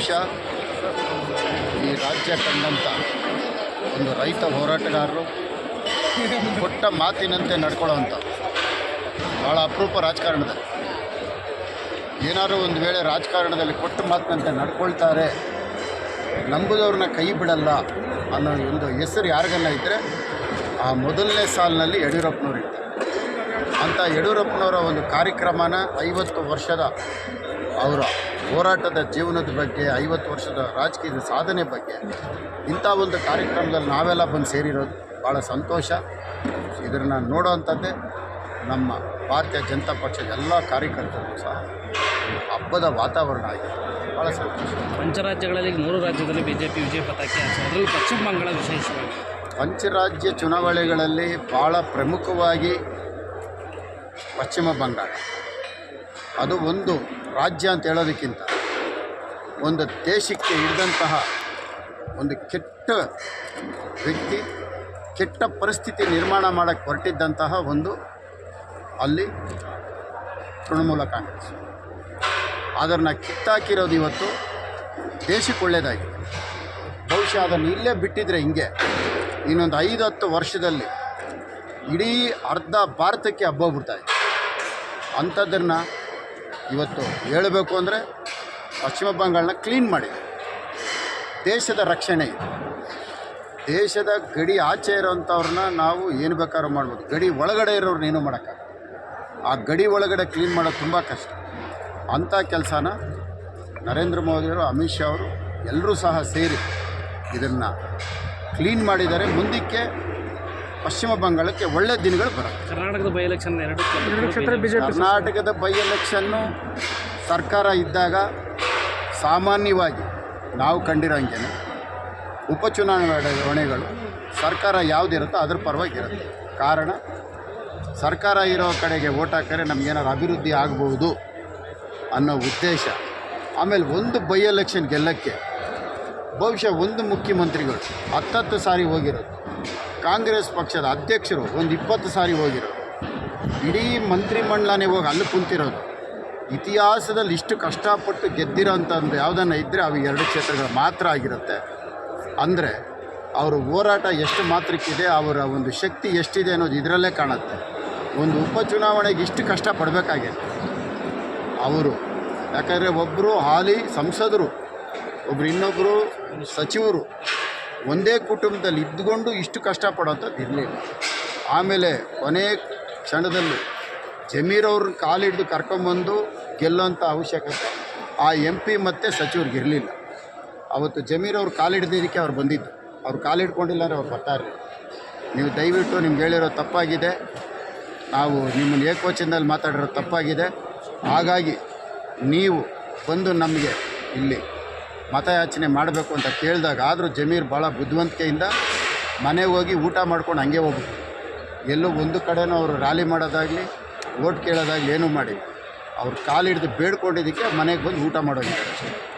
ಬಹುಶಃ ಈ ರಾಜ್ಯ ಕಂಡಂಥ ಒಂದು ರೈತ ಹೋರಾಟಗಾರರು ಕೊಟ್ಟ ಮಾತಿನಂತೆ ನಡ್ಕೊಳ್ಳೋವಂಥ ಭಾಳ ಅಪರೂಪ ರಾಜಕಾರಣದಲ್ಲಿ. ಏನಾದರೂ ಒಂದು ವೇಳೆ ರಾಜಕಾರಣದಲ್ಲಿ ಕೊಟ್ಟ ಮಾತಿನಂತೆ ನಡ್ಕೊಳ್ತಾರೆ, ನಂಬುದವ್ರನ್ನ ಕೈ ಬಿಡಲ್ಲ ಅನ್ನೋ ಒಂದು ಹೆಸರು ಯಾರಿಗನ್ನ ಇದ್ದರೆ ಆ ಮೊದಲನೇ ಸಾಲಿನಲ್ಲಿ ಯಡಿಯೂರಪ್ಪನವರು ಇರ್ತಾರೆ. ಅಂಥ ಯಡಿಯೂರಪ್ಪನವರ ಒಂದು ಕಾರ್ಯಕ್ರಮನ 50 ವರ್ಷದ ಅವರ ಹೋರಾಟದ ಜೀವನದ ಬಗ್ಗೆ, 50 ವರ್ಷದ ರಾಜಕೀಯದ ಸಾಧನೆ ಬಗ್ಗೆ ಇಂಥ ಒಂದು ಕಾರ್ಯಕ್ರಮದಲ್ಲಿ ನಾವೆಲ್ಲ ಬಂದು ಸೇರಿರೋದು ಭಾಳ ಸಂತೋಷ. ಇದನ್ನು ನೋಡೋವಂಥದ್ದೇ ನಮ್ಮ ಭಾರತೀಯ ಜನತಾ ಪಕ್ಷದ ಎಲ್ಲ ಕಾರ್ಯಕರ್ತರು ಸಹ ಹಬ್ಬದ ವಾತಾವರಣ ಆಗಿದೆ. ಭಾಳ ಸಂತೋಷ. ಪಂಚರಾಜ್ಯಗಳಲ್ಲಿ 3 ರಾಜ್ಯದಲ್ಲಿ ಬಿಜೆಪಿ ವಿಜಯ ಪತಾಕೆ ಹಾಕಿದೆ. ಅದರಲ್ಲಿ ಪಶ್ಚಿಮ ಬಂಗಾಳ ವಿಶೇಷವಾಗಿ ಪಂಚರಾಜ್ಯ ಚುನಾವಣೆಗಳಲ್ಲಿ ಭಾಳ ಪ್ರಮುಖವಾಗಿ ಪಶ್ಚಿಮ ಬಂಗಾಳ ಅದು ಒಂದು ರಾಜ್ಯ ಅಂತ ಹೇಳೋದಕ್ಕಿಂತ ಒಂದು ದೇಶಕ್ಕೆ ಹಿಡಿದಂತಹ ಒಂದು ಕೆಟ್ಟ ವ್ಯಕ್ತಿ, ಕೆಟ್ಟ ಪರಿಸ್ಥಿತಿ ನಿರ್ಮಾಣ ಮಾಡೋಕ್ಕೆ ಹೊರಟಿದ್ದಂತಹ ಒಂದು ಅಲ್ಲಿ ತೃಣಮೂಲ ಕಾಂಗ್ರೆಸ್. ಅದನ್ನು ಕಿತ್ತಾಕಿರೋದು ಇವತ್ತು ದೇಶಕ್ಕೆ ಒಳ್ಳೆಯದಾಗಿದೆ. ಬಹುಶಃ ಅದನ್ನು ಇಲ್ಲೇ ಬಿಟ್ಟಿದ್ರೆ ಹಿಂಗೆ ಇನ್ನೊಂದು 5-10 ವರ್ಷದಲ್ಲಿ ಇಡೀ ಅರ್ಧ ಭಾರತಕ್ಕೆ ಹಬ್ಬೋಗ್ಬಿಡ್ತಾಯಿದೆ. ಅಂಥದ್ದನ್ನು ಇವತ್ತು ಹೇಳಬೇಕು ಅಂದರೆ ಪಶ್ಚಿಮ ಬಂಗಾಳನ ಕ್ಲೀನ್ ಮಾಡಿದೆ. ದೇಶದ ರಕ್ಷಣೆ ಇದೆ. ದೇಶದ ಗಡಿ ಆಚೆ ಇರೋವಂಥವ್ರನ್ನ ನಾವು ಏನು ಬೇಕಾದ್ರೂ ಮಾಡ್ಬೋದು, ಗಡಿ ಒಳಗಡೆ ಇರೋರನ್ನ ಏನೂ ಮಾಡೋಕ್ಕಾಗಲ್ಲ. ಆ ಗಡಿ ಒಳಗಡೆ ಕ್ಲೀನ್ ಮಾಡೋದು ತುಂಬ ಕಷ್ಟ. ಅಂಥ ಕೆಲಸನ ನರೇಂದ್ರ ಮೋದಿಯವರು, ಅಮಿತ್ ಶಾ ಅವರು ಎಲ್ಲರೂ ಸಹ ಸೇರಿ ಇದನ್ನು ಕ್ಲೀನ್ ಮಾಡಿದ್ದಾರೆ. ಮುಂದಕ್ಕೆ ಪಶ್ಚಿಮ ಬಂಗಾಳಕ್ಕೆ ಒಳ್ಳೆಯ ದಿನಗಳು ಬರುತ್ತೆ. ಕರ್ನಾಟಕದ ಬೈ ಎಲೆಕ್ಷನ್ ಕರ್ನಾಟಕದ ಬೈ ಎಲೆಕ್ಷನ್ನು ಸರ್ಕಾರ ಇದ್ದಾಗ ಸಾಮಾನ್ಯವಾಗಿ ನಾವು ಕಂಡಿರೋಂಗೆ ಉಪಚುನಾವಣೆಗಳು ಸರ್ಕಾರ ಯಾವುದಿರುತ್ತೋ ಅದ್ರ ಪರವಾಗಿರುತ್ತೆ. ಕಾರಣ ಸರ್ಕಾರ ಇರೋ ಕಡೆಗೆ ಓಟ್ ಹಾಕಿದ್ರೆ ನಮಗೇನಾದ್ರು ಅಭಿವೃದ್ಧಿ ಆಗ್ಬೋದು ಅನ್ನೋ ಉದ್ದೇಶ. ಆಮೇಲೆ ಒಂದು ಬೈ ಎಲೆಕ್ಷನ್ ಗೆಲ್ಲಕ್ಕೆ ಬಹುಶಃ ಒಂದು ಮುಖ್ಯಮಂತ್ರಿಗಳು 10 ಸಾರಿ ಹೋಗಿರೋದು, ಕಾಂಗ್ರೆಸ್ ಪಕ್ಷದ ಅಧ್ಯಕ್ಷರು ಒಂದು 20 ಸಾರಿ ಹೋಗಿರೋದು, ಇಡೀ ಮಂತ್ರಿಮಂಡಲನೇ ಹೋಗಿ ಅಲ್ಲಿ ಕುಂತಿರೋದು. ಇತಿಹಾಸದಲ್ಲಿ ಇಷ್ಟು ಕಷ್ಟಪಟ್ಟು ಗೆದ್ದಿರೋ ಅಂಥದ್ದು ಯಾವುದನ್ನು ಇದ್ದರೆ ಅವು 2 ಕ್ಷೇತ್ರಗಳು ಮಾತ್ರ ಆಗಿರುತ್ತೆ. ಅಂದರೆ ಅವರ ಹೋರಾಟ ಎಷ್ಟು ಮಾತ್ರಕ್ಕಿದೆ, ಅವರ ಒಂದು ಶಕ್ತಿ ಎಷ್ಟಿದೆ ಅನ್ನೋದು ಇದರಲ್ಲೇ ಕಾಣುತ್ತೆ. ಒಂದು ಉಪಚುನಾವಣೆಗೆ ಇಷ್ಟು ಕಷ್ಟಪಡಬೇಕಾಗಿದೆ ಅವರು. ಯಾಕಂದರೆ ಒಬ್ಬರು ಹಾಲಿ ಸಂಸದರು, ಒಬ್ಬರು ಇನ್ನೊಬ್ಬರು ಸಚಿವರು ಒಂದೇ ಕುಟುಂಬದಲ್ಲಿ ಇದ್ದುಕೊಂಡು ಇಷ್ಟು ಕಷ್ಟಪಡೋಂಥದ್ದು ಇರಲಿಲ್ಲ. ಆಮೇಲೆ ಕೊನೆ ಕ್ಷಣದಲ್ಲಿ ಜಮೀರವ್ರನ್ನ ಕಾಲಿಡ್ದು ಕರ್ಕೊಂಬಂದು ಗೆಲ್ಲೋಂಥ ಅವಶ್ಯಕತೆ ಆ MP ಮತ್ತು ಸಚಿವರಿಗೆ ಇರಲಿಲ್ಲ. ಅವತ್ತು ಜಮೀರವ್ರು ಕಾಲಿಡ್ದಿದ್ದಕ್ಕೆ ಅವ್ರು ಬಂದಿದ್ದು. ಅವ್ರು ಕಾಲಿಡ್ಕೊಂಡಿಲ್ಲ ಅಂದರೆ ಅವ್ರು ಬರ್ತಾರೆ. ನೀವು ದಯವಿಟ್ಟು ನಿಮ್ಗೆ ಹೇಳಿರೋ ತಪ್ಪಾಗಿದೆ, ನಾವು ನಿಮ್ಮನ್ನು ಏಕವಚನದಲ್ಲಿ ಮಾತಾಡಿರೋ ತಪ್ಪಾಗಿದೆ. ಹಾಗಾಗಿ ನೀವು ಬಂದು ನಮಗೆ ಇಲ್ಲಿ ಮತಯಾಚನೆ ಮಾಡಬೇಕು ಅಂತ ಕೇಳಿದಾಗ ಆದರೂ ಜಮೀರ್ ಭಾಳ ಬುದ್ಧಿವಂತಿಕೆಯಿಂದ ಮನೆಗೆ ಹೋಗಿ ಊಟ ಮಾಡ್ಕೊಂಡು ಹಂಗೆ ಹೋಗ್ಬಿಟ್ಟು ಎಲ್ಲೂ ಒಂದು ಕಡೆನೂ ಅವರು ರ್ಯಾಲಿ ಮಾಡೋದಾಗಲಿ ಓಟ್ ಕೇಳೋದಾಗಲಿ ಏನೂ ಮಾಡಿ ಅವ್ರು ಕಾಲಿಡ್ದು ಬೇಡ್ಕೊಂಡಿದ್ದಕ್ಕೆ ಮನೆಗೆ ಬಂದು ಊಟ ಮಾಡೋಗಿದ್ದಾರೆ ಅಷ್ಟೇ.